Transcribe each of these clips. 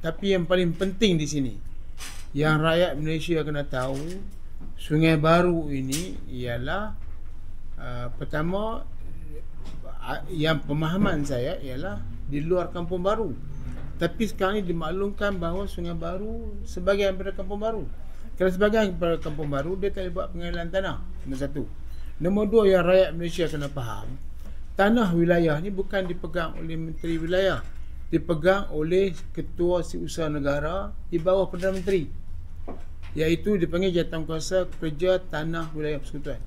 Tapi yang paling penting di sini, yang rakyat Malaysia kena tahu, Sungai Baru ini ialah pertama, yang pemahaman saya ialah di luar Kampung Baru. Tapi sekarang ini dimaklumkan bahawa Sungai Baru sebahagian daripada Kampung Baru. Kalau sebahagian daripada Kampung Baru, dia tak boleh buat pengailan tanah. Nombor satu. Nombor dua, yang rakyat Malaysia kena faham, tanah wilayah ni bukan dipegang oleh Menteri Wilayah, dipegang oleh Ketua Setiausaha Negara di bawah Perdana Menteri, iaitu dipanggil Jawatankuasa Kerja Tanah Wilayah Persekutuan.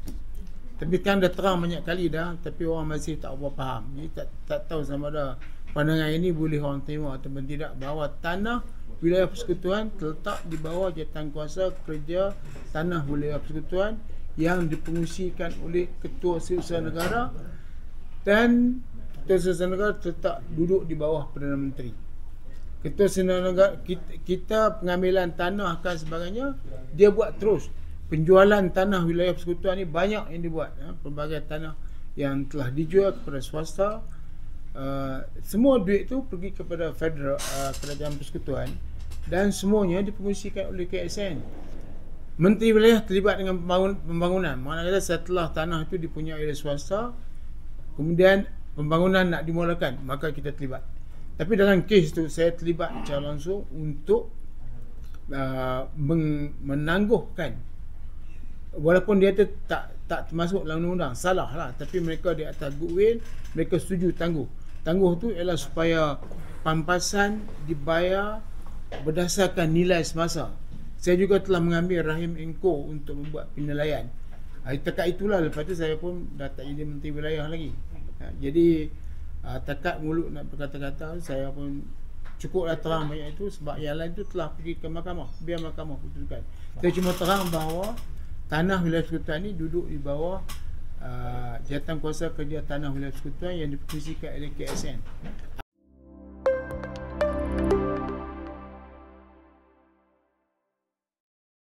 Tapi kan dah terang banyak kali dah, tapi orang masih tak apa faham. Jadi tak tahu sama ada pandangan ini boleh orang terima atau tidak, bahawa tanah wilayah persekutuan terletak di bawah Jawatankuasa Kerja Tanah Wilayah Persekutuan yang dipengusikan oleh Ketua Setiausaha Negara, dan Ketua Setiausaha Negara terletak duduk di bawah Perdana Menteri. Ketua Setiausaha Negara, kita pengambilan tanah dan sebagainya, dia buat terus. Penjualan tanah wilayah persekutuan ni banyak yang dibuat, pelbagai tanah yang telah dijual kepada swasta. Semua duit tu pergi kepada federal, kerajaan persekutuan, dan semuanya dipengusikan oleh KSN. Menteri Wilayah terlibat dengan pembangunan. Maknanya setelah tanah itu dipunyai oleh swasta, kemudian pembangunan nak dimulakan, maka kita terlibat. Tapi dalam kes tu saya terlibat secara langsung untuk menangguhkan. Walaupun dia tu tak termasuk dalam undang-undang, salah lah, tapi mereka di atas goodwill, mereka setuju tangguh. Tangguh tu ialah supaya pampasan dibayar berdasarkan nilai semasa. Saya juga telah mengambil Rahim Engko untuk membuat penilaian. Takat itulah, lepas tu saya pun dah tak jadi Menteri Wilayah lagi. Jadi takat mulut nak berkata-kata, saya pun cukuplah terang banyak itu, sebab yang lain tu telah pergi ke mahkamah, biar mahkamah putuskan. Saya cuma terang bahawa tanah wilayah persekutuan ni duduk di bawah Jawatankuasa Kerja Tanah Wilayah Persekutuan yang dipengusikan oleh KSN.